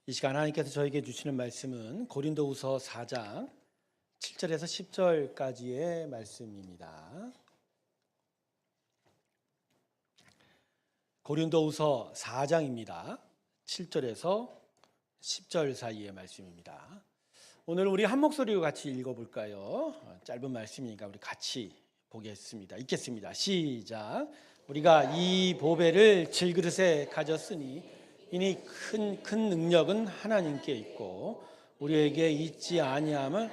이 시간 하나님께서 저에게 주시는 말씀은 고린도후서 4장 7절에서 10절까지의 말씀입니다. 고린도후서 4장입니다. 7절에서 10절 사이의 말씀입니다. 오늘 우리 한 목소리로 같이 읽어볼까요? 짧은 말씀이니까 우리 같이 보겠습니다. 읽겠습니다. 시작. 우리가 이 보배를 질그릇에 가졌으니 이니 큰 능력은 하나님께 있고 우리에게 있지 아니함을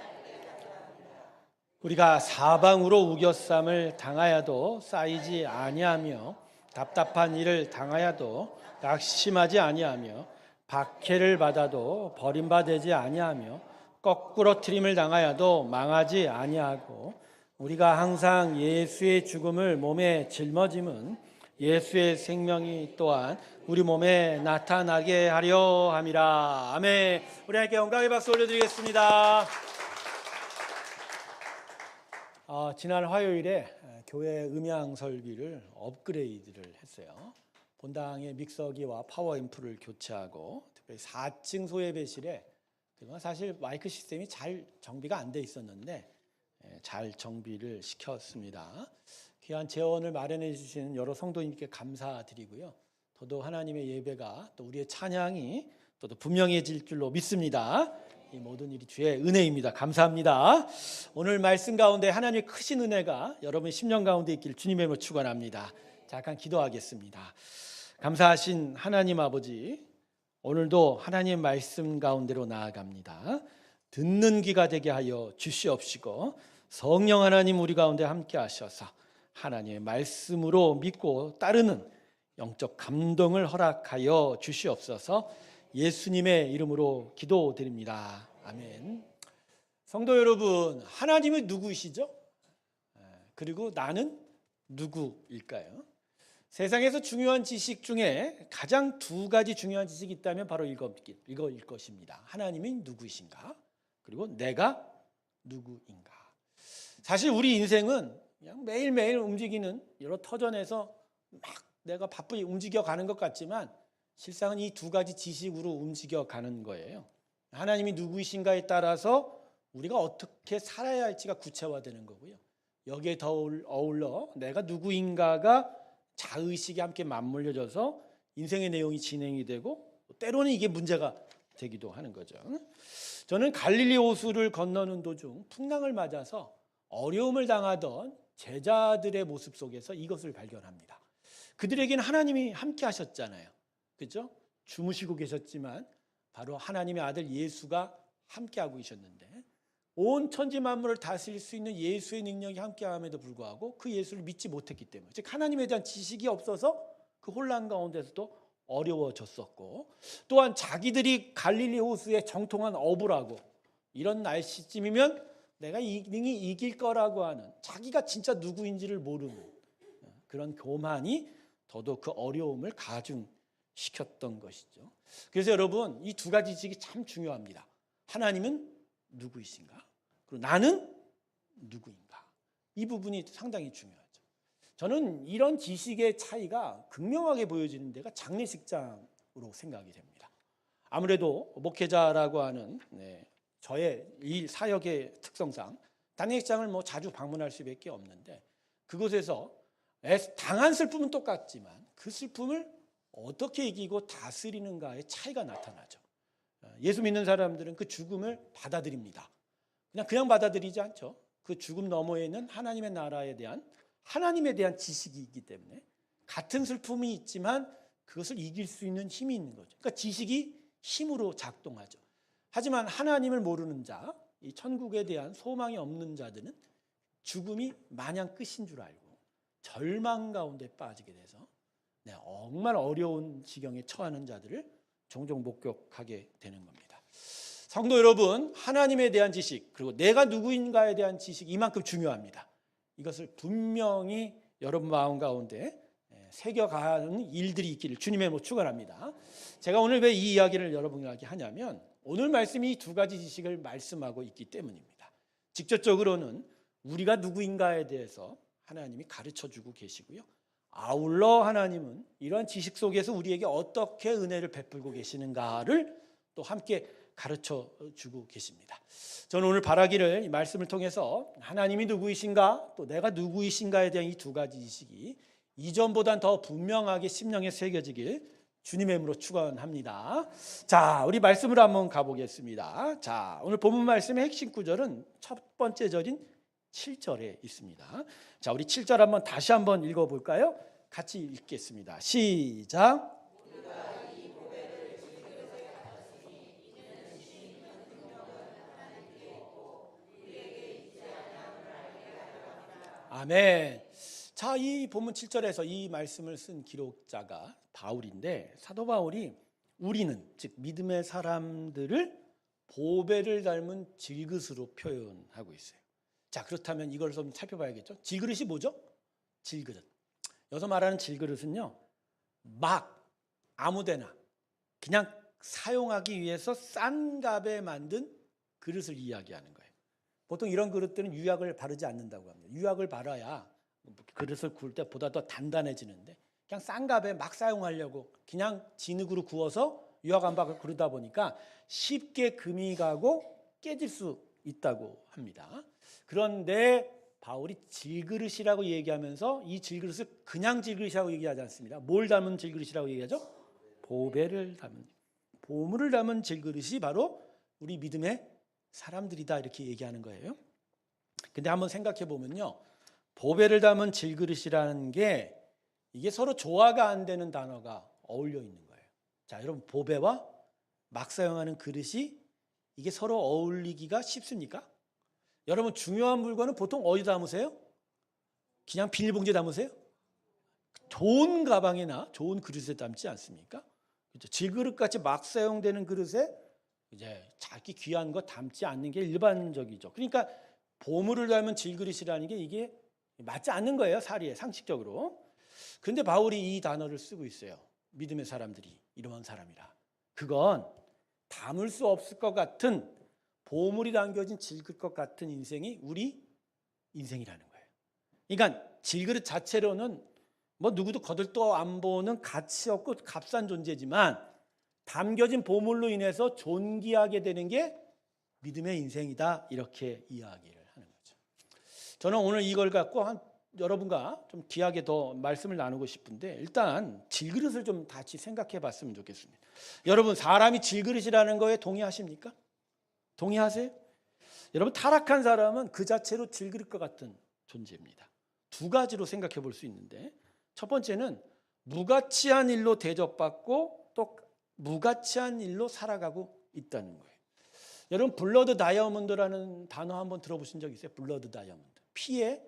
우리가 사방으로 우겨쌈을 당하여도 쌓이지 아니하며 답답한 일을 당하여도 낙심하지 아니하며 박해를 받아도 버림받지 아니하며 거꾸로 트림을 당하여도 망하지 아니하고 우리가 항상 예수의 죽음을 몸에 짊어짐은 예수의 생명이 또한 우리 몸에 나타나게 하려 함이라. 아멘. 우리 함께 영광의 박수 올려드리겠습니다. 지난 화요일에 교회 음향 설비를 업그레이드를 했어요. 본당의 믹서기와 파워앰프를 교체하고 특별히 4층 소예배실에 사실 마이크 시스템이 잘 정비가 안 돼 있었는데 잘 정비를 시켰습니다. 귀한 재원을 마련해 주시는 여러 성도님께 감사드리고요. 더더욱 하나님의 예배가 또 우리의 찬양이 또 분명해질 줄로 믿습니다. 이 모든 일이 주의 은혜입니다. 감사합니다. 오늘 말씀 가운데 하나님의 크신 은혜가 여러분의 심령 가운데 있기를 주님의 이름으로 축원합니다. 잠깐 기도하겠습니다. 감사하신 하나님 아버지, 오늘도 하나님의 말씀 가운데로 나아갑니다. 듣는 귀가 되게 하여 주시옵시고 성령 하나님 우리 가운데 함께 하셔서 하나님의 말씀으로 믿고 따르는 영적 감동을 허락하여 주시옵소서. 예수님의 이름으로 기도드립니다. 아멘. 성도 여러분, 하나님은 누구이시죠? 그리고 나는 누구일까요? 세상에서 중요한 지식 중에 가장 두 가지 중요한 지식이 있다면 바로 이거일 것입니다. 하나님이 누구이신가? 그리고 내가 누구인가? 사실 우리 인생은 그냥 매일매일 움직이는 여러 터전에서 막 내가 바쁘게 움직여가는 것 같지만 실상은 이 두 가지 지식으로 움직여가는 거예요. 하나님이 누구이신가에 따라서 우리가 어떻게 살아야 할지가 구체화되는 거고요. 여기에 더 어울러 내가 누구인가가 자의식이 함께 맞물려져서 인생의 내용이 진행이 되고 때로는 이게 문제가 되기도 하는 거죠. 저는 갈릴리 호수를 건너는 도중 풍랑을 맞아서 어려움을 당하던 제자들의 모습 속에서 이것을 발견합니다. 그들에게는 하나님이 함께 하셨잖아요. 그렇죠? 주무시고 계셨지만 바로 하나님의 아들 예수가 함께하고 계셨는데 온 천지 만물을 다스릴 수 있는 예수의 능력이 함께함에도 불구하고 그 예수를 믿지 못했기 때문에, 즉 하나님에 대한 지식이 없어서 그 혼란 가운데서도 어려워졌었고, 또한 자기들이 갈릴리 호수의 정통한 어부라고 이런 날씨쯤이면 내가 능히 이길 거라고 하는 자기가 진짜 누구인지를 모르는 그런 교만이 더더욱 그 어려움을 가중시켰던 것이죠. 그래서 여러분, 이 두 가지 지식이 참 중요합니다. 하나님은 누구이신가? 그리고 나는 누구인가? 이 부분이 상당히 중요하죠. 저는 이런 지식의 차이가 극명하게 보여지는 데가 장례식장으로 생각이 됩니다. 아무래도 목회자라고 하는 저의 이 사역의 특성상 장례식장을 자주 방문할 수밖에 없는데, 그곳에서 당한 슬픔은 똑같지만 그 슬픔을 어떻게 이기고 다스리는가의 차이가 나타나죠. 예수 믿는 사람들은 그 죽음을 받아들입니다. 그냥 받아들이지 않죠. 그 죽음 너머에는 하나님의 나라에 대한, 하나님에 대한 지식이 있기 때문에 같은 슬픔이 있지만 그것을 이길 수 있는 힘이 있는 거죠. 그러니까 지식이 힘으로 작동하죠. 하지만 하나님을 모르는 자, 이 천국에 대한 소망이 없는 자들은 죽음이 마냥 끝인 줄 알고 절망 가운데 빠지게 돼서 정말 어려운 지경에 처하는 자들을 종종 목격하게 되는 겁니다. 성도 여러분, 하나님에 대한 지식, 그리고 내가 누구인가에 대한 지식이 이만큼 중요합니다. 이것을 분명히 여러분 마음 가운데 새겨가는 일들이 있기를 주님의 이름으로 축원합니다. 제가 오늘 왜 이 이야기를 여러분에게 하냐면, 오늘 말씀이 두 가지 지식을 말씀하고 있기 때문입니다. 직접적으로는 우리가 누구인가에 대해서 하나님이 가르쳐주고 계시고요, 아울러 하나님은 이러한 지식 속에서 우리에게 어떻게 은혜를 베풀고 계시는가를 또 함께 가르쳐 주고 계십니다. 저는 오늘 바라기를 이 말씀을 통해서 하나님이 누구이신가 또 내가 누구이신가에 대한 이 두 가지 지식이 이전보단 더 분명하게 심령에 새겨지길 주님의 이름으로 축원합니다. 자, 우리 말씀으로 한번 가보겠습니다. 자, 오늘 본문 말씀의 핵심 구절은 첫 번째 절인 7절에 있습니다. 자, 우리 7절 한번 다시 한번 읽어볼까요? 같이 읽겠습니다. 시작. 아멘. 자, 이 본문 7절에서 이 말씀을 쓴 기록자가 바울인데 사도 바울이 우리는 즉 믿음의 사람들을 보배를 닮은 질그릇으로 표현하고 있어요. 자, 그렇다면 이걸 좀 살펴봐야겠죠. 질그릇이 뭐죠? 질그릇. 여기서 말하는 질그릇은요, 막 아무데나 그냥 사용하기 위해서 싼 값에 만든 그릇을 이야기하는 거예요. 보통 이런 그릇들은 유약을 바르지 않는다고 합니다. 유약을 바라야 그릇을 구울 때보다 더 단단해지는데 그냥 싼 값에 막 사용하려고 그냥 진흙으로 구워서 유약 안 바르고 그러다 보니까 쉽게 금이 가고 깨질 수 있다고 합니다. 그런데 바울이 질그릇이라고 얘기하면서 이 질그릇을 그냥 질그릇이라고 얘기하지 않습니다. 뭘 담은 질그릇이라고 얘기하죠? 보배를 담은, 보물을 담은 질그릇이 바로 우리 믿음의 사람들이다 이렇게 얘기하는 거예요. 근데 한번 생각해 보면요, 보배를 담은 질그릇이라는 게 이게 서로 조화가 안 되는 단어가 어울려 있는 거예요. 자, 여러분, 보배와 막 사용하는 그릇이 이게 서로 어울리기가 쉽습니까? 여러분, 중요한 물건은 보통 어디 담으세요? 그냥 비닐봉지에 담으세요? 좋은 가방이나 좋은 그릇에 담지 않습니까? 그렇죠? 질그릇같이 막 사용되는 그릇에 이제 자기 귀한 거 담지 않는 게 일반적이죠. 그러니까 보물을 담은 질그릇이라는 게 이게 맞지 않는 거예요, 사리에, 상식적으로. 근데 바울이 이 단어를 쓰고 있어요. 믿음의 사람들이 이러한 사람이라. 그건 담을 수 없을 것 같은 보물이 담겨진 질그릇 같은 인생이 우리 인생이라는 거예요. 그러니까 질그릇 자체로는 뭐 누구도 거들떠 안 보는 가치 없고 값싼 존재지만 담겨진 보물로 인해서 존귀하게 되는 게 믿음의 인생이다 이렇게 이야기를 하는 거죠. 저는 오늘 이걸 갖고 여러분과 좀 귀하게 더 말씀을 나누고 싶은데 일단 질그릇을 좀 같이 생각해 봤으면 좋겠습니다. 여러분, 사람이 질그릇이라는 거에 동의하십니까? 동의하세요? 여러분, 타락한 사람은 그 자체로 질그릇과 같은 존재입니다. 두 가지로 생각해 볼 수 있는데 첫 번째는 무가치한 일로 대접받고 또 무가치한 일로 살아가고 있다는 거예요. 여러분, 블러드 다이아몬드라는 단어 한번 들어보신 적 있어요? 블러드 다이아몬드, 피의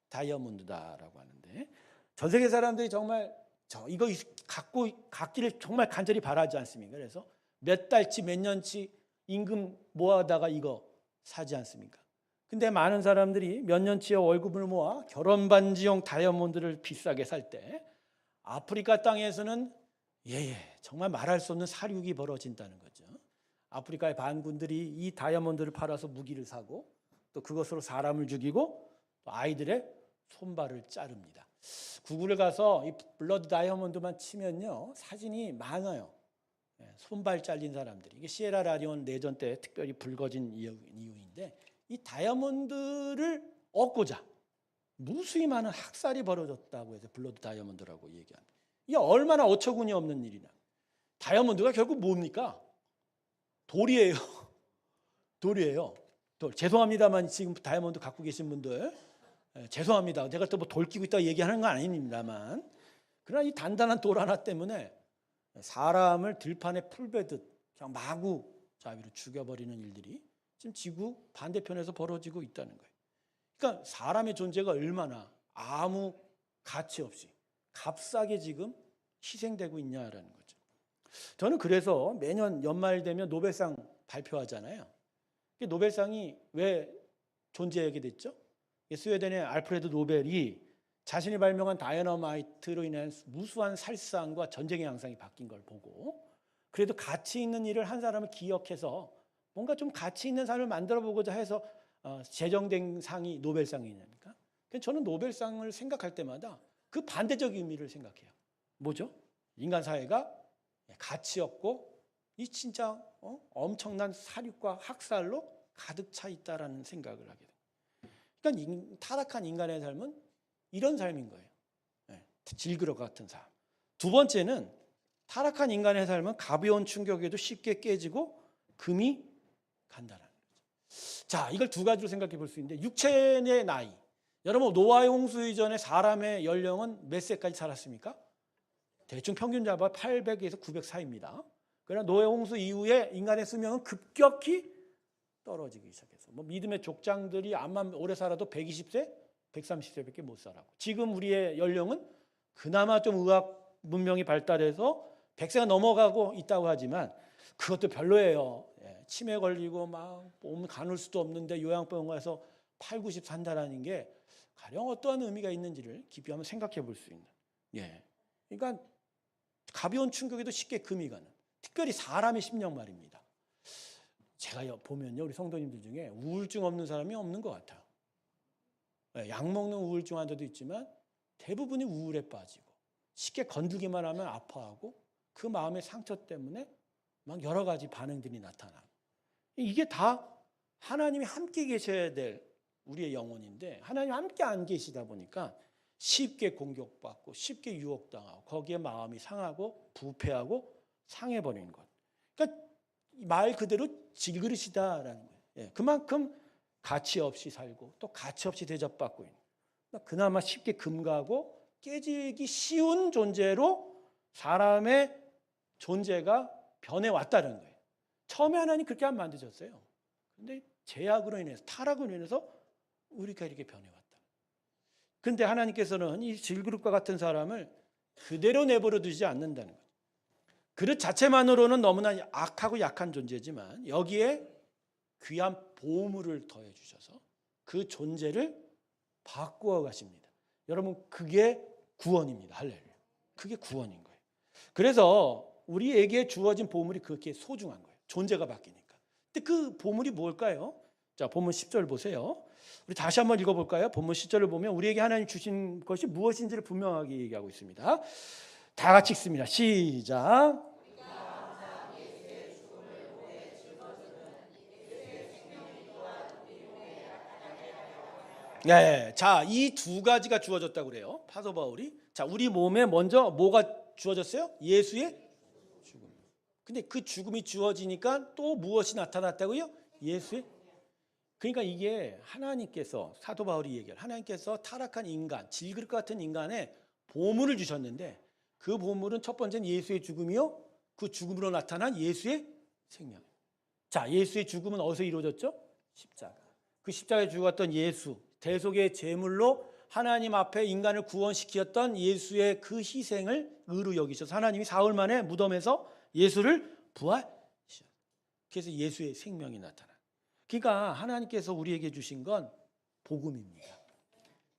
다이아몬드다라고 하는데 전 세계 사람들이 정말 이거 갖기를 정말 간절히 바라지 않습니까? 그래서 몇 달치 몇 년치 임금 모아다가 이거 사지 않습니까? 근데 많은 사람들이 몇 년치의 월급을 모아 결혼 반지용 다이아몬드를 비싸게 살 때 아프리카 땅에서는 정말 말할 수 없는 사륙이 벌어진다는 거죠. 아프리카의 반군들이 이 다이아몬드를 팔아서 무기를 사고 또 그것으로 사람을 죽이고 또 아이들의 손발을 자릅니다. 구글에 가서 이 블러드 다이아몬드만 치면요, 사진이 많아요. 손발 잘린 사람들이. 이게 시에라레온 내전 때 특별히 불거진 이유인데 이 다이아몬드를 얻고자 무수히 많은 학살이 벌어졌다고 해서 블러드 다이아몬드라고 얘기합니다. 이게 얼마나 어처구니 없는 일이냐. 다이아몬드가 결국 뭡니까? 돌이에요. 돌이에요. 돌. 죄송합니다만 지금 다이아몬드 갖고 계신 분들 죄송합니다. 제가 또 뭐 돌 끼고 있다고 얘기하는 건 아닙니다만 그러나 이 단단한 돌 하나 때문에 사람을 들판에 풀 베듯 그냥 마구 자비로 죽여버리는 일들이 지금 지구 반대편에서 벌어지고 있다는 거예요. 그러니까 사람의 존재가 얼마나 아무 가치 없이 값싸게 지금 희생되고 있냐라는 거죠. 저는 그래서 매년 연말 되면 노벨상 발표하잖아요. 노벨상이 왜 존재하게 됐죠? 스웨덴의 알프레드 노벨이 자신이 발명한 다이너마이트로 인한 무수한 살상과 전쟁의 양상이 바뀐 걸 보고 그래도 가치 있는 일을 한 사람을 기억해서 뭔가 좀 가치 있는 삶을 만들어 보고자 해서 제정된 상이 노벨상이니까. 저는 노벨상을 생각할 때마다 그 반대적 의미를 생각해요. 뭐죠? 인간 사회가 가치 없고 이 진짜 엄청난 사륙과 학살로 가득 차 있다라는 생각을 하게 돼요. 그러니까 타락한 인간의 삶은 이런 삶인 거예요. 질그릇 같은 삶. 두 번째는 타락한 인간의 삶은 가벼운 충격에도 쉽게 깨지고 금이 간다라는 거죠. 자, 이걸 두 가지로 생각해 볼 수 있는데 육체의 나이. 여러분 노아의 홍수 이전에 사람의 연령은 몇 세까지 살았습니까? 대충 평균 잡아 800에서 900 사이입니다. 그러나 노아의 홍수 이후에 인간의 수명은 급격히 떨어지기 시작해서 믿음의 족장들이 암만 오래 살아도 120세, 130세밖에 못 살아고 지금 우리의 연령은 그나마 좀 의학 문명이 발달해서 100세가 넘어가고 있다고 하지만 그것도 별로예요. 치매 걸리고 막 몸 가눌 수도 없는데 요양병원 가서 8, 90 산다라는 게 가령 어떠한 의미가 있는지를 깊이 한번 생각해 볼 수 있는. 그러니까 가벼운 충격에도 쉽게 금이 가는. 특별히 사람의 심령 말입니다. 제가 보면요, 우리 성도님들 중에 우울증 없는 사람이 없는 것 같아요. 약 먹는 우울증 환자도 있지만 대부분이 우울에 빠지고 쉽게 건들기만 하면 아파하고 그 마음의 상처 때문에 막 여러 가지 반응들이 나타나고 이게 다 하나님이 함께 계셔야 될 우리의 영혼인데 하나님 함께 안 계시다 보니까 쉽게 공격받고 쉽게 유혹당하고 거기에 마음이 상하고 부패하고 상해버리는 것. 그러니까 말 그대로 질그릇이다라는 거예요. 그만큼 가치 없이 살고 또 가치 없이 대접받고 있는. 그나마 쉽게 금가고 깨지기 쉬운 존재로 사람의 존재가 변해왔다는 거예요. 처음에 하나님 그렇게 안 만드셨어요. 근데 죄악으로 인해서 타락으로 인해서 우리가 이렇게 변해왔다. 그런데 하나님께서는 이 질그릇과 같은 사람을 그대로 내버려 두지 않는다는 거예요. 그릇 자체만으로는 너무나 악하고 약한 존재지만 여기에 귀한 보물을 더해 주셔서 그 존재를 바꾸어 가십니다. 여러분 그게 구원입니다. 할렐루야. 그게 구원인 거예요. 그래서 우리에게 주어진 보물이 그렇게 소중한 거예요. 존재가 바뀌니까. 근데 그 보물이 뭘까요? 자, 본문 10절 보세요. 우리 다시 한번 읽어볼까요? 본문 10절을 보면 우리에게 하나님 주신 것이 무엇인지를 분명하게 얘기하고 있습니다. 다 같이 읽습니다. 시작. 자, 이 두 가지가 주어졌다고 그래요. 사도 바울이. 자, 우리 몸에 먼저 뭐가 주어졌어요? 예수의 죽음. 근데 그 죽음이 주어지니까 또 무엇이 나타났다고요? 예수의. 그러니까 이게 하나님께서 사도 바울이 얘기할 하나님께서 타락한 인간, 질그릇 같은 인간에 보물을 주셨는데 그 보물은 첫 번째는 예수의 죽음이요. 그 죽음으로 나타난 예수의 생명. 자, 예수의 죽음은 어디서 이루어졌죠? 십자가. 그 십자가에 죽었던 예수, 대속의 제물로 하나님 앞에 인간을 구원시켰던 예수의 그 희생을 의로 여기셔서 하나님이 사흘 만에 무덤에서 예수를 부활시켰어요. 그래서 예수의 생명이 나타나. 그러니까 하나님께서 우리에게 주신 건 복음입니다.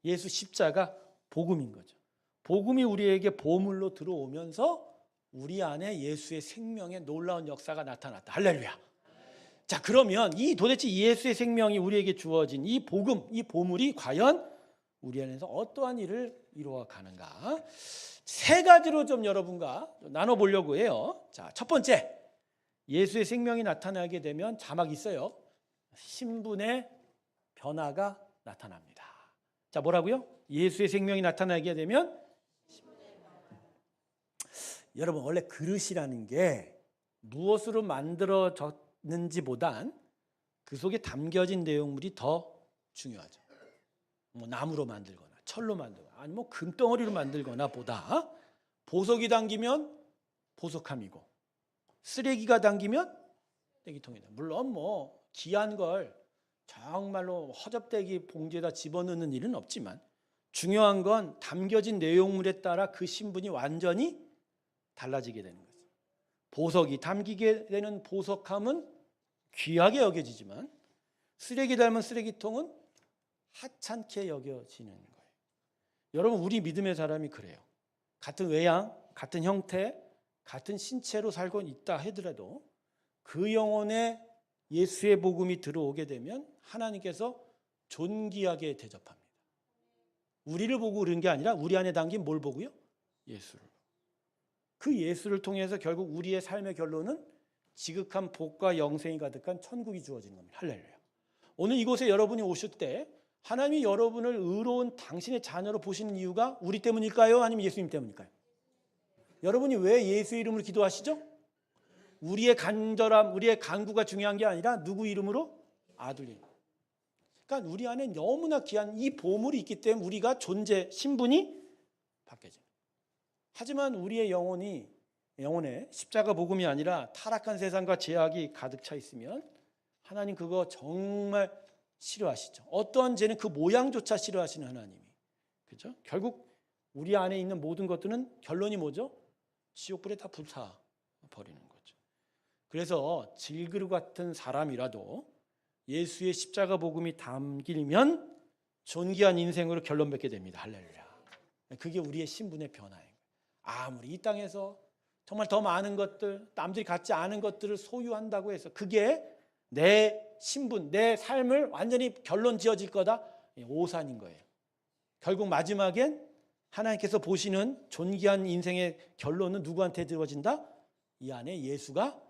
예수 십자가 복음인 거죠. 복음이 우리에게 보물로 들어오면서 우리 안에 예수의 생명의 놀라운 역사가 나타났다. 할렐루야. 자, 그러면 이 도대체 예수의 생명이 우리에게 주어진 이 복음, 이 보물이 과연 우리 안에서 어떠한 일을 이루어 가는가? 세 가지로 좀 여러분과 나눠보려고 해요. 자, 첫 번째, 예수의 생명이 나타나게 되면 자막 있어요. 신분의 변화가 나타납니다. 자, 뭐라고요? 예수의 생명이 나타나게 되면 여러분 원래 그릇이라는 게 무엇으로 만들어졌는지보단 그 속에 담겨진 내용물이 더 중요하죠. 뭐 나무로 만들거나 철로 만들거나 아니면 뭐 금덩어리로 만들거나 보다 보석이 담기면 보석함이고 쓰레기가 담기면 쓰레기통이다. 물론 뭐 귀한 걸 정말로 허접대기 봉지에다 집어넣는 일은 없지만 중요한 건 담겨진 내용물에 따라 그 신분이 완전히 달라지게 되는 거죠. 보석이 담기게 되는 보석함은 귀하게 여겨지지만 쓰레기 닮은 쓰레기통은 하찮게 여겨지는 거예요. 여러분 우리 믿음의 사람이 그래요. 같은 외양, 같은 형태, 같은 신체로 살고 있다 하더라도 그 영혼에 예수의 복음이 들어오게 되면 하나님께서 존귀하게 대접합니다. 우리를 보고 그런 게 아니라 우리 안에 담긴 뭘 보고요? 예수를. 그 예수를 통해서 결국 우리의 삶의 결론은 지극한 복과 영생이 가득한 천국이 주어지는 겁니다. 할렐루야. 오늘 이곳에 여러분이 오실 때 하나님이 여러분을 의로운 당신의 자녀로 보시는 이유가 우리 때문일까요? 아니면 예수님 때문일까요? 여러분이 왜 예수 이름으로 기도하시죠? 우리의 간절함, 우리의 간구가 중요한 게 아니라 누구 이름으로? 아들 이름. 그러니까 우리 안에 너무나 귀한 이 보물이 있기 때문에 우리가 존재, 신분이 바뀌어져요. 하지만 우리의 영혼에 십자가 복음이 아니라 타락한 세상과 죄악이 가득 차 있으면 하나님 그거 정말 싫어하시죠. 어떠한 죄는 그 모양조차 싫어하시는 하나님이. 그죠? 결국 우리 안에 있는 모든 것들은 결론이 뭐죠? 지옥불에 다 불타 버리는 거죠. 그래서 질그릇 같은 사람이라도 예수의 십자가 복음이 담기면 존귀한 인생으로 결론 맺게 됩니다. 할렐루야. 그게 우리의 신분의 변화예요. 아무리 이 땅에서 정말 더 많은 것들, 남들이 갖지 않은 것들을 소유한다고 해서 그게 내 신분, 내 삶을 완전히 결론 지어질 거다? 오산인 거예요. 결국 마지막엔 하나님께서 보시는 존귀한 인생의 결론은 누구한테 주어진다? 이 안에 예수가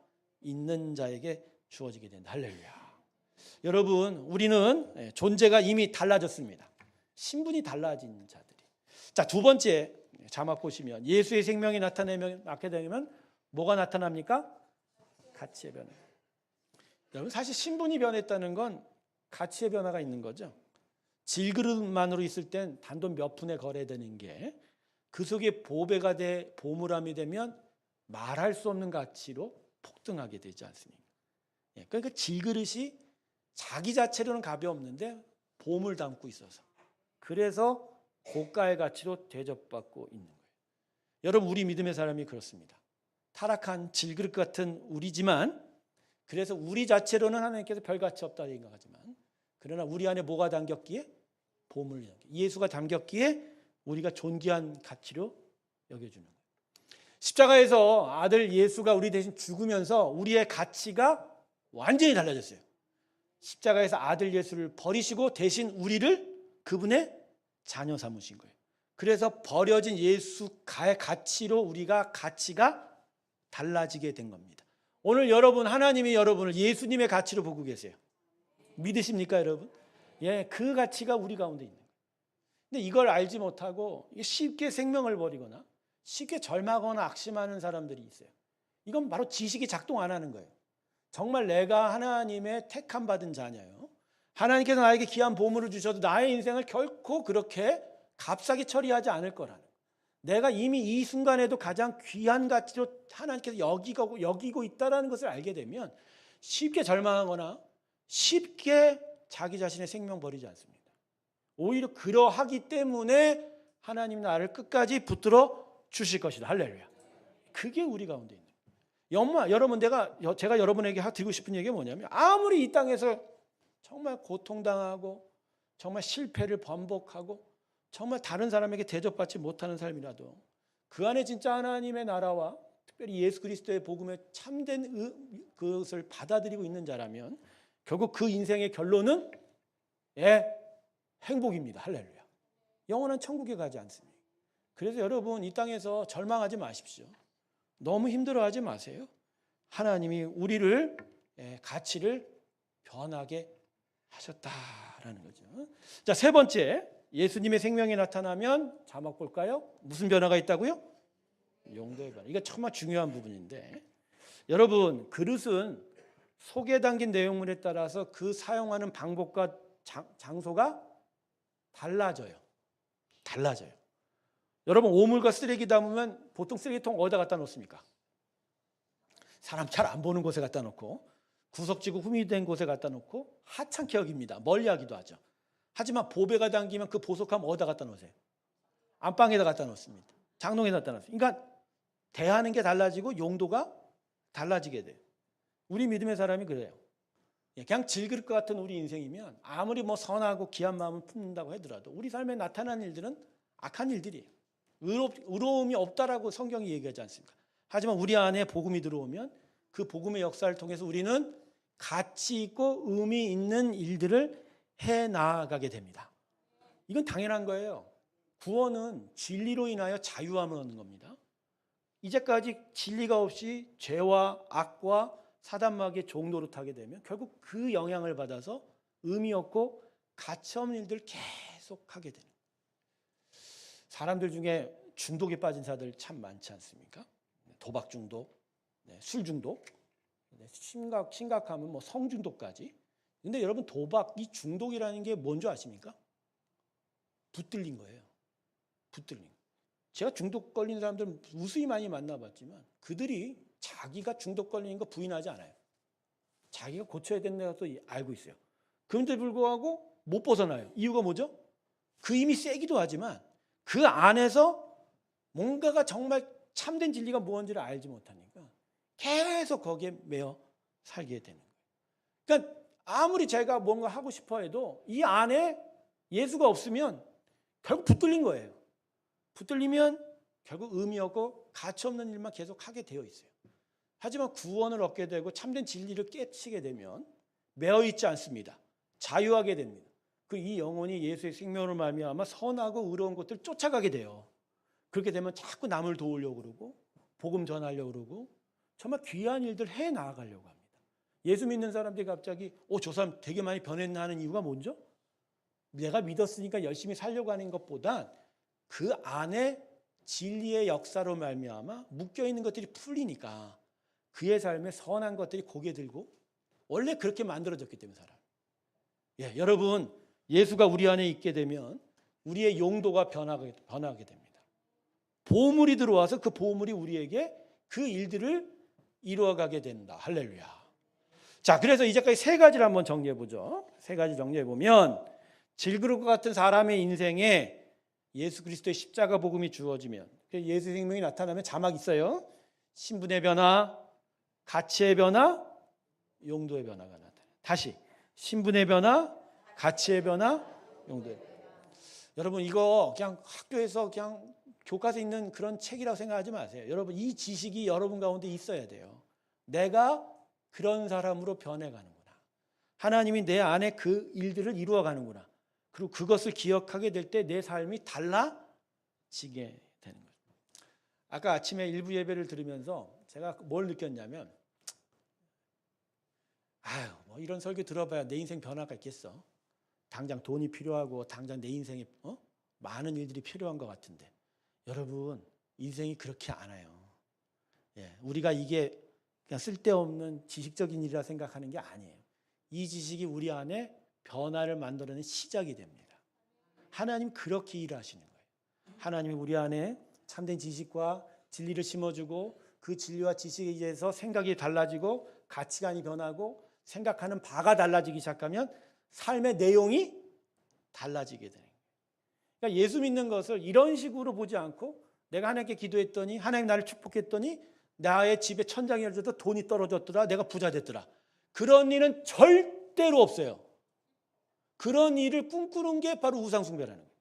있는 자에게 주어지게 된다. 할렐루야. 여러분, 우리는 존재가 이미 달라졌습니다. 신분이 달라진 자들이. 자, 두 번째 자막 보시면 예수의 생명이 나타나게 되면 뭐가 나타납니까? 가치의 변화. 여러분, 사실 신분이 변했다는 건 가치의 변화가 있는 거죠. 질그릇만으로 있을 땐 단돈 몇 푼에 거래되는 게 그 속에 보배가 보물함이 되면 말할 수 없는 가치로 폭등하게 되지 않습니까? 그러니까 질그릇이 자기 자체로는 값이 없는데 보물 담고 있어서 그래서 고가의 가치로 대접받고 있는 거예요. 여러분, 우리 믿음의 사람이 그렇습니다. 타락한 질그릇 같은 우리지만 그래서 우리 자체로는 하나님께서 별 가치 없다 생각하지만 그러나 우리 안에 뭐가 담겼기에? 보물이 담겼기에. 예수가 담겼기에 우리가 존귀한 가치로 여겨주는 거예요. 십자가에서 아들 예수가 우리 대신 죽으면서 우리의 가치가 완전히 달라졌어요. 십자가에서 아들 예수를 버리시고 대신 우리를 그분의 자녀 삼으신 거예요. 그래서 버려진 예수의 가치로 우리가 가치가 달라지게 된 겁니다. 오늘 여러분, 하나님이 여러분을 예수님의 가치로 보고 계세요. 믿으십니까, 여러분? 예, 그 가치가 우리 가운데 있는 거예요. 근데 이걸 알지 못하고 쉽게 생명을 버리거나 쉽게 절망하거나 악심하는 사람들이 있어요. 이건 바로 지식이 작동 안 하는 거예요. 정말 내가 하나님의 택함 받은 자녀요. 하나님께서 나에게 귀한 보물을 주셔도 나의 인생을 결코 그렇게 값싸게 처리하지 않을 거라는. 내가 이미 이 순간에도 가장 귀한 가치로 하나님께서 여기고 있다는 것을 알게 되면 쉽게 절망하거나 쉽게 자기 자신의 생명 버리지 않습니다. 오히려 그러하기 때문에 하나님 나를 끝까지 붙들어 주실 것이다. 할렐루야. 그게 우리 가운데 있는 거예요. 여러분, 제가 여러분에게 드리고 싶은 얘기가 뭐냐면 아무리 이 땅에서 정말 고통당하고 정말 실패를 반복하고 정말 다른 사람에게 대접받지 못하는 삶이라도 그 안에 진짜 하나님의 나라와 특별히 예수 그리스도의 복음에 참된 그것을 받아들이고 있는 자라면 결국 그 인생의 결론은 행복입니다. 할렐루야. 영원한 천국에 가지 않습니다. 그래서 여러분, 이 땅에서 절망하지 마십시오. 너무 힘들어하지 마세요. 하나님이 우리를 가치를 변하게 하셨다라는 거죠. 자, 세 번째, 예수님의 생명이 나타나면 자막 볼까요? 무슨 변화가 있다고요? 용도의 변화. 이게 정말 중요한 부분인데 여러분, 그릇은 속에 담긴 내용물에 따라서 그 사용하는 방법과 장소가 달라져요. 여러분, 오물과 쓰레기 담으면 보통 쓰레기통 어디다 갖다 놓습니까? 사람 잘 안 보는 곳에 갖다 놓고 구석지고 흠이 된 곳에 갖다 놓고 하찮게 여깁니다. 멀리하기도 하죠. 하지만 보배가 담기면 그 보석함 어디다 갖다 놓으세요? 안방에다 갖다 놓습니다. 장롱에다 갖다 놓습니다. 그러니까 대하는 게 달라지고 용도가 달라지게 돼요. 우리 믿음의 사람이 그래요. 그냥 질그릇 같은 우리 인생이면 아무리 선하고 귀한 마음을 품는다고 하더라도 우리 삶에 나타나는 일들은 악한 일들이에요. 의로움이 없다라고 성경이 얘기하지 않습니까? 하지만 우리 안에 복음이 들어오면 그 복음의 역사를 통해서 우리는 가치 있고 의미 있는 일들을 해나가게 됩니다. 이건 당연한 거예요. 구원은 진리로 인하여 자유함을 얻는 겁니다. 이제까지 진리가 없이 죄와 악과 사단 마귀의 종노릇하게 되면 결국 그 영향을 받아서 의미 없고 가치 없는 일들을 계속 하게 되는 거예요. 사람들 중에 중독에 빠진 사람들 참 많지 않습니까? 도박 중독, 술 중독, 심각하면 뭐 성중독까지. 근데 여러분, 도박 이 중독이라는 게 뭔지 아십니까? 붙들린 거예요. 붙들린 거. 제가 중독 걸린 사람들 우수히 많이 만나봤지만 그들이 자기가 중독 걸리는 거 부인하지 않아요. 자기가 고쳐야 된다고 또 알고 있어요. 그런데 불구하고 못 벗어나요. 이유가 뭐죠? 그 힘이 세기도 하지만 그 안에서 뭔가가 정말 참된 진리가 무엇인지를 알지 못하니까 계속 거기에 매여 살게 되는 거예요. 그러니까 아무리 제가 뭔가 하고 싶어 해도 이 안에 예수가 없으면 결국 붙들린 거예요. 붙들리면 결국 의미 없고 가치 없는 일만 계속 하게 되어 있어요. 하지만 구원을 얻게 되고 참된 진리를 깨치게 되면 매어 있지 않습니다. 자유하게 됩니다. 그 이 영혼이 예수의 생명으로 말미암아 선하고 의로운 것들을 쫓아가게 돼요. 그렇게 되면 자꾸 남을 도우려고 그러고 복음 전하려고 그러고 정말 귀한 일들 해 나가려고 합니다. 예수 믿는 사람들이 갑자기 저 사람 되게 많이 변했나 하는 이유가 뭐죠? 내가 믿었으니까 열심히 살려고 하는 것보다 그 안에 진리의 역사로 말미암아 묶여있는 것들이 풀리니까 그의 삶에 선한 것들이 고개 들고 원래 그렇게 만들어졌기 때문에 살아요. 여러분, 예수가 우리 안에 있게 되면 우리의 용도가 변하게 됩니다. 보물이 들어와서 그 보물이 우리에게 그 일들을 이루어가게 된다. 할렐루야. 자, 그래서 이제까지 세 가지를 한번 정리해 보죠. 세 가지 정리해 보면 질그릇 같은 사람의 인생에 예수 그리스도의 십자가 복음이 주어지면 예수 생명이 나타나면 자막 있어요. 신분의 변화, 가치의 변화, 용도의 변화가 나타나요. 다시 신분의 변화, 가치의 변화, 용도의 변화. 여러분, 이거 그냥 학교에서 그냥 교과서에 있는 그런 책이라고 생각하지 마세요. 여러분, 이 지식이 여러분 가운데 있어야 돼요. 내가 그런 사람으로 변해가는구나. 하나님이 내 안에 그 일들을 이루어가는구나. 그리고 그것을 기억하게 될 때 내 삶이 달라지게 되는 거예요. 아까 아침에 일부 예배를 들으면서 제가 뭘 느꼈냐면 뭐 이런 설교 들어봐야 내 인생 변화가 있겠어. 당장 돈이 필요하고 당장 내 인생에 많은 일들이 필요한 것 같은데 여러분, 인생이 그렇지 않아요. 우리가 이게 그냥 쓸데없는 지식적인 일이라 생각하는 게 아니에요. 이 지식이 우리 안에 변화를 만들어내는 시작이 됩니다. 하나님 그렇게 일하시는 거예요. 하나님이 우리 안에 참된 지식과 진리를 심어주고 그 진리와 지식에 의해서 생각이 달라지고 가치관이 변하고 생각하는 바가 달라지기 시작하면 삶의 내용이 달라지게 되는 거예요. 그러니까 예수 믿는 것을 이런 식으로 보지 않고 내가 하나님께 기도했더니 하나님 나를 축복했더니 나의 집에 천장이 열려서 돈이 떨어졌더라, 내가 부자 됐더라. 그런 일은 절대로 없어요. 그런 일을 꿈꾸는 게 바로 우상숭배라는 거예요.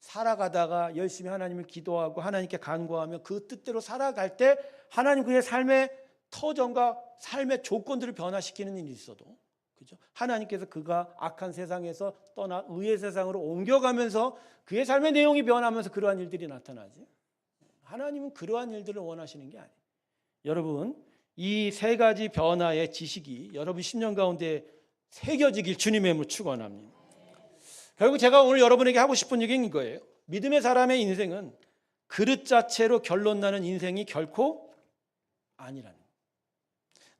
살아가다가 열심히 하나님을 기도하고 하나님께 간구하며 그 뜻대로 살아갈 때 하나님 그의 삶의 터전과 삶의 조건들을 변화시키는 일이 있어도, 그죠? 하나님께서 그가 악한 세상에서 떠나 의의 세상으로 옮겨가면서 그의 삶의 내용이 변하면서 그러한 일들이 나타나지. 하나님은 그러한 일들을 원하시는 게 아니에요. 여러분, 이 세 가지 변화의 지식이 여러분 신년 가운데 새겨지길 주님의 이름으로 축원합니다. 결국 제가 오늘 여러분에게 하고 싶은 얘기는 이거예요. 믿음의 사람의 인생은 그릇 자체로 결론 나는 인생이 결코 아니라는 거예요.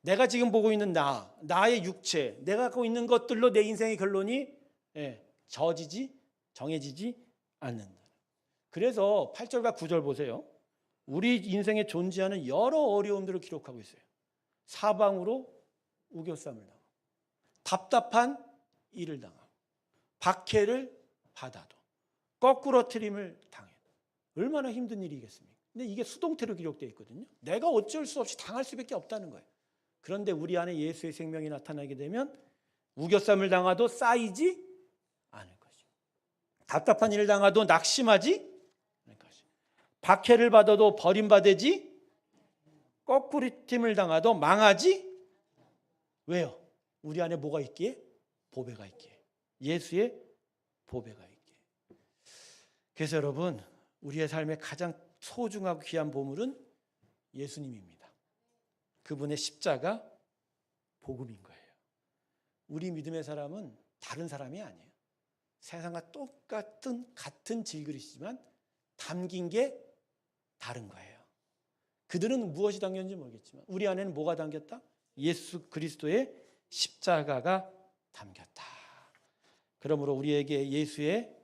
내가 지금 보고 있는 나의 육체, 내가 갖고 있는 것들로 내 인생의 결론이 정해지지 않는다. 그래서 8절과 9절 보세요. 우리 인생에 존재하는 여러 어려움들을 기록하고 있어요. 사방으로 우겨쌈을 당하고 답답한 일을 당하고 박해를 받아도 거꾸러뜨림을 당해도 얼마나 힘든 일이겠습니까? 근데 이게 수동태로 기록되어 있거든요. 내가 어쩔 수 없이 당할 수밖에 없다는 거예요. 그런데 우리 안에 예수의 생명이 나타나게 되면 우겨쌈을 당하도 쌓이지 않을 것이고 답답한 일을 당하도 낙심하지 않을 것이고 박해를 받아도 버림받지 거꾸리팀을 당하도 망하지. 왜요? 우리 안에 뭐가 있기에? 보배가 있기에. 예수의 보배가 있기에. 그래서 여러분, 우리의 삶의 가장 소중하고 귀한 보물은 예수님입니다. 그분의 십자가 복음인 거예요. 우리 믿음의 사람은 다른 사람이 아니에요. 세상과 같은 질그릇이지만 담긴 게 다른 거예요. 그들은 무엇이 담겼는지 모르겠지만 우리 안에는 뭐가 담겼다? 예수 그리스도의 십자가가 담겼다. 그러므로 우리에게 예수의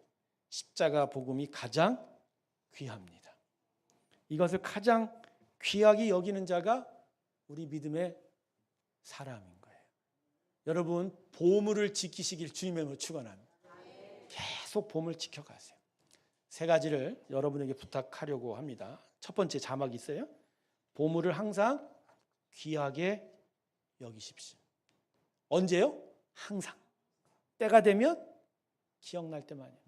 십자가 복음이 가장 귀합니다. 이것을 가장 귀하게 여기는 자가 우리 믿음의 사람인 거예요. 여러분, 보물을 지키시길 주님의 이름으로 축원합니다. 계속 보물 지켜가세요. 세 가지를 여러분에게 부탁하려고 합니다. 첫 번째 자막이 있어요. 보물을 항상 귀하게 여기십시오. 언제요? 항상. 때가 되면 기억날 때만이에요.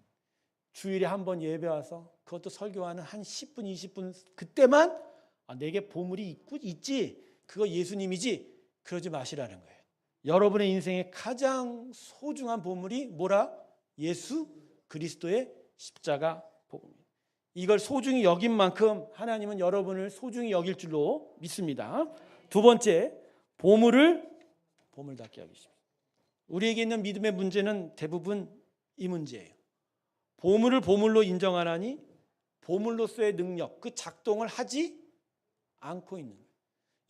주일에 한 번 예배 와서 그것도 설교하는 한 10분, 20분 그때만 내게 보물이 있지. 그거 예수님이지. 그러지 마시라는 거예요. 여러분의 인생의 가장 소중한 보물이 뭐라? 예수 그리스도의 십자가 복음입니다. 이걸 소중히 여긴 만큼 하나님은 여러분을 소중히 여길 줄로 믿습니다. 두 번째, 보물답게 여기십시오. 우리에게 있는 믿음의 문제는 대부분 이 문제예요. 보물을 보물로 인정하나니 보물로서의 능력, 그 작동을 하지 않고 있는 거예요.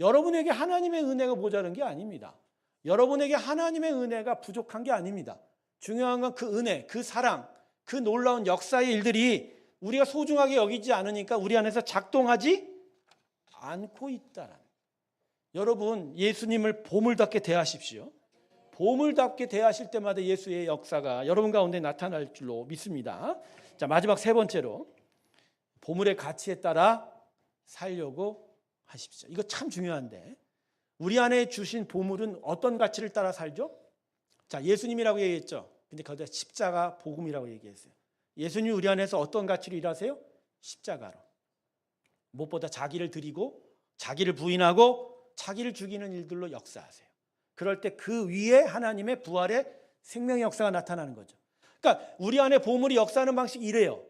여러분에게 하나님의 은혜가 모자란 게 아닙니다. 여러분에게 하나님의 은혜가 부족한 게 아닙니다. 중요한 건 그 은혜, 그 사랑, 그 놀라운 역사의 일들이 우리가 소중하게 여기지 않으니까 우리 안에서 작동하지 않고 있다는. 여러분, 예수님을 보물답게 대하십시오. 보물답게 대하실 때마다 예수의 역사가 여러분 가운데 나타날 줄로 믿습니다. 자, 마지막 세 번째로 보물의 가치에 따라 살려고 하십시오. 이거 참 중요한데 우리 안에 주신 보물은 어떤 가치를 따라 살죠? 자, 예수님이라고 얘기했죠. 근데 거기다 십자가 복음이라고 얘기했어요. 예수님이 우리 안에서 어떤 가치로 일하세요? 십자가로. 무엇보다 자기를 드리고 자기를 부인하고 자기를 죽이는 일들로 역사하세요. 그럴 때 그 위에 하나님의 부활의 생명의 역사가 나타나는 거죠. 그러니까 우리 안에 보물이 역사하는 방식이 이래요.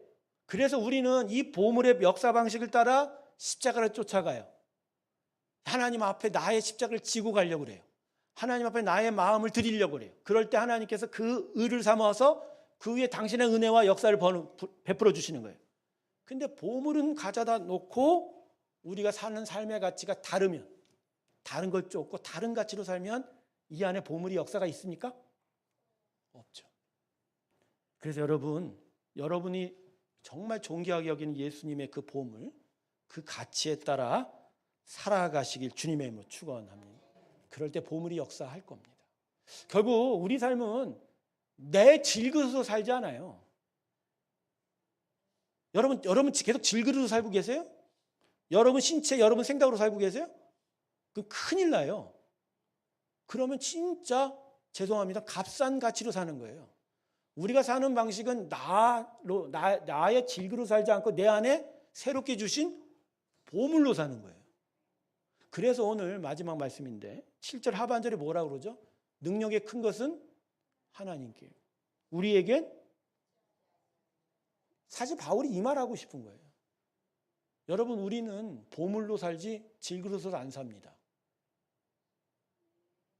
그래서 우리는 이 보물의 역사 방식을 따라 십자가를 쫓아가요. 하나님 앞에 나의 십자가를 지고 가려고 그래요. 하나님 앞에 나의 마음을 드리려고 그래요. 그럴 때 하나님께서 그 의를 삼아서 그 위에 당신의 은혜와 역사를 베풀어 주시는 거예요. 근데 보물은 가져다 놓고 우리가 사는 삶의 가치가 다르면, 다른 걸 쫓고 다른 가치로 살면 이 안에 보물이 역사가 있습니까? 없죠. 그래서 여러분이 정말 존귀하게 여기는 예수님의 그 보물, 그 가치에 따라 살아가시길 주님의 이름으로 축원합니다. 그럴 때 보물이 역사할 겁니다. 결국 우리 삶은 내 질그릇으로 살지 않아요. 여러분 계속 질그릇으로 살고 계세요? 여러분 신체, 여러분 생각으로 살고 계세요? 그럼 큰일 나요. 그러면 진짜 죄송합니다. 값싼 가치로 사는 거예요. 우리가 사는 방식은 나의 질그릇으로 살지 않고 내 안에 새롭게 주신 보물로 사는 거예요. 그래서 오늘 마지막 말씀인데 7절 하반절에 뭐라고 그러죠? 능력의 큰 것은 하나님께. 우리에겐 사실 바울이 이 말하고 싶은 거예요. 여러분, 우리는 보물로 살지 질그릇으로 안 삽니다.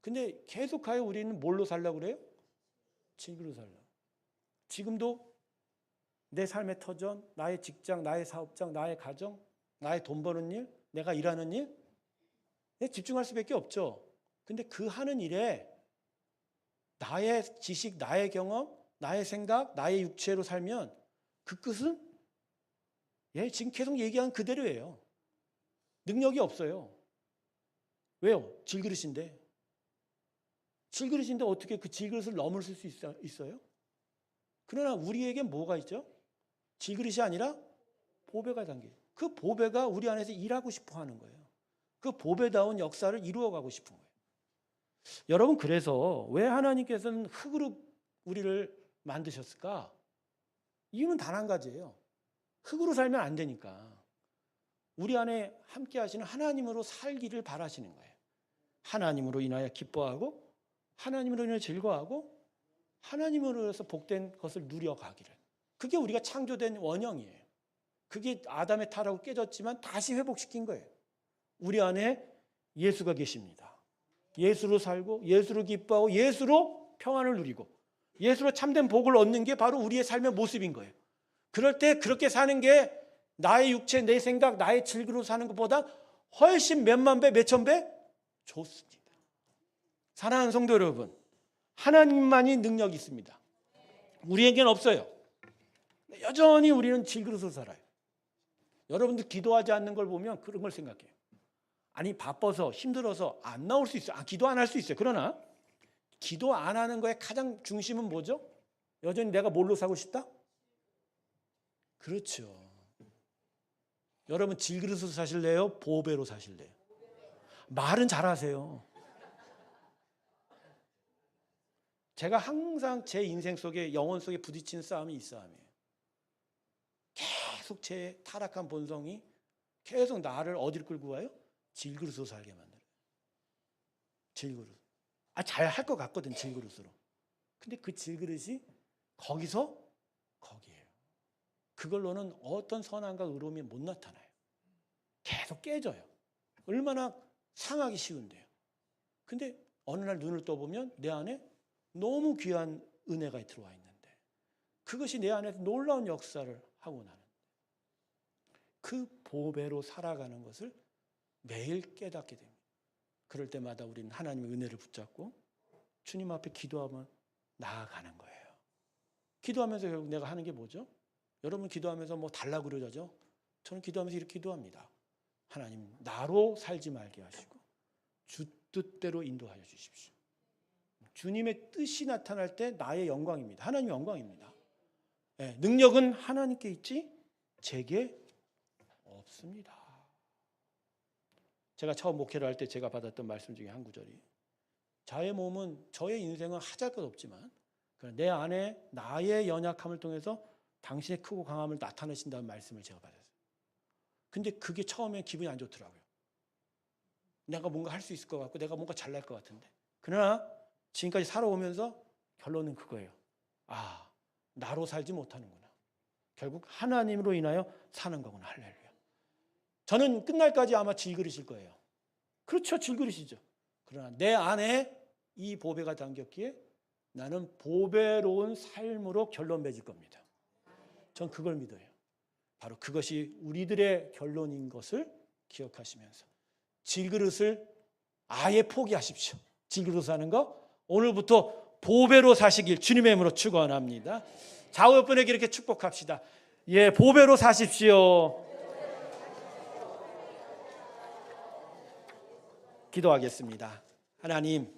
근데 계속하여 우리는 뭘로 살려고 그래요? 질그릇 살려고. 지금도 내 삶의 터전, 나의 직장, 나의 사업장, 나의 가정, 나의 돈 버는 일, 내가 일하는 일, 집중할 수밖에 없죠. 근데 그 하는 일에 나의 지식, 나의 경험, 나의 생각, 나의 육체로 살면 그 끝은 지금 계속 얘기한 그대로예요. 능력이 없어요. 왜요? 질그릇인데. 질그릇인데 어떻게 그 질그릇을 넘어설 수 있어요? 그러나 우리에게 뭐가 있죠? 질그릇이 아니라 보배가 담겨요. 그 보배가 우리 안에서 일하고 싶어 하는 거예요. 그 보배다운 역사를 이루어가고 싶은 거예요. 여러분, 그래서 왜 하나님께서는 흙으로 우리를 만드셨을까? 이유는 단 한 가지예요. 흙으로 살면 안 되니까. 우리 안에 함께 하시는 하나님으로 살기를 바라시는 거예요. 하나님으로 인하여 기뻐하고 하나님으로 인하여 즐거워하고 하나님으로 해서 복된 것을 누려가기를. 그게 우리가 창조된 원형이에요. 그게 아담의 타락으로 깨졌지만 다시 회복시킨 거예요. 우리 안에 예수가 계십니다. 예수로 살고 예수로 기뻐하고 예수로 평안을 누리고 예수로 참된 복을 얻는 게 바로 우리의 삶의 모습인 거예요. 그럴 때 그렇게 사는 게 나의 육체, 내 생각, 나의 즐기로 사는 것보다 훨씬 몇만 배, 몇천 배 좋습니다. 사랑하는 성도 여러분, 하나님만이 능력이 있습니다. 우리에겐 없어요. 여전히 우리는 질그릇으로 살아요. 여러분들 기도하지 않는 걸 보면 그런 걸 생각해요. 아니 바빠서 힘들어서 안 나올 수 있어요. 기도 안 할 수 있어요. 그러나 기도 안 하는 거의 가장 중심은 뭐죠? 여전히 내가 뭘로 살고 싶다? 그렇죠. 여러분 질그릇으로 사실래요? 보배로 사실래요? 말은 잘하세요. 제가 항상 제 인생 속에 영혼 속에 부딪히는 싸움이 이 싸움이에요. 계속 제 타락한 본성이 계속 나를 어디로 끌고 가요? 질그릇으로 살게 만들어요. 질그릇. 잘할 것 같거든 질그릇으로. 근데 그 질그릇이 거기서 거기에요. 그걸로는 어떤 선함과 의로움이 못 나타나요. 계속 깨져요. 얼마나 상하기 쉬운데요. 근데 어느 날 눈을 떠보면 내 안에 너무 귀한 은혜가 들어와 있는데 그것이 내 안에서 놀라운 역사를 하고 나는 그 보배로 살아가는 것을 매일 깨닫게 됩니다. 그럴 때마다 우리는 하나님의 은혜를 붙잡고 주님 앞에 기도하며 나아가는 거예요. 기도하면서 결국 내가 하는 게 뭐죠? 여러분 기도하면서 뭐 달라고 그러죠? 저는 기도하면서 이렇게 기도합니다. 하나님 나로 살지 말게 하시고 주 뜻대로 인도하여 주십시오. 주님의 뜻이 나타날 때 나의 영광입니다. 하나님의 영광입니다. 네, 능력은 하나님께 있지 제게 없습니다. 제가 처음 목회를 할 때 제가 받았던 말씀 중에 한 구절이 저의 몸은 저의 인생은 하잘것 없지만 내 안에 나의 연약함을 통해서 당신의 크고 강함을 나타내신다는 말씀을 제가 받았어요. 근데 그게 처음에 기분이 안 좋더라고요. 내가 뭔가 할 수 있을 것 같고 내가 뭔가 잘날 것 같은데 그러나 지금까지 살아오면서 결론은 그거예요. 나로 살지 못하는구나. 결국 하나님으로 인하여 사는 거구나. 할렐루야. 저는 끝날까지 아마 질그릇일 거예요. 그렇죠. 질그릇이죠. 그러나 내 안에 이 보배가 담겼기에 나는 보배로운 삶으로 결론 맺을 겁니다. 전 그걸 믿어요. 바로 그것이 우리들의 결론인 것을 기억하시면서 질그릇을 아예 포기하십시오. 질그릇 사는 거 오늘부터 보배로 사시길 주님의 이름으로 축원합니다. 좌우 옆분에게 이렇게 축복합시다. 예, 보배로 사십시오. 기도하겠습니다. 하나님,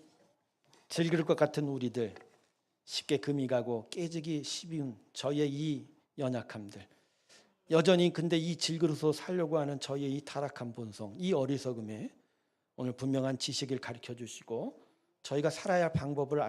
질그릇 것 같은 우리들, 쉽게 금이 가고 깨지기 쉬운 저의 이 연약함들, 여전히 근데 이 질그릇으로 살려고 하는 저의 이 타락한 본성, 이 어리석음에 오늘 분명한 지식을 가르쳐 주시고 저희가 살아야 할 방법을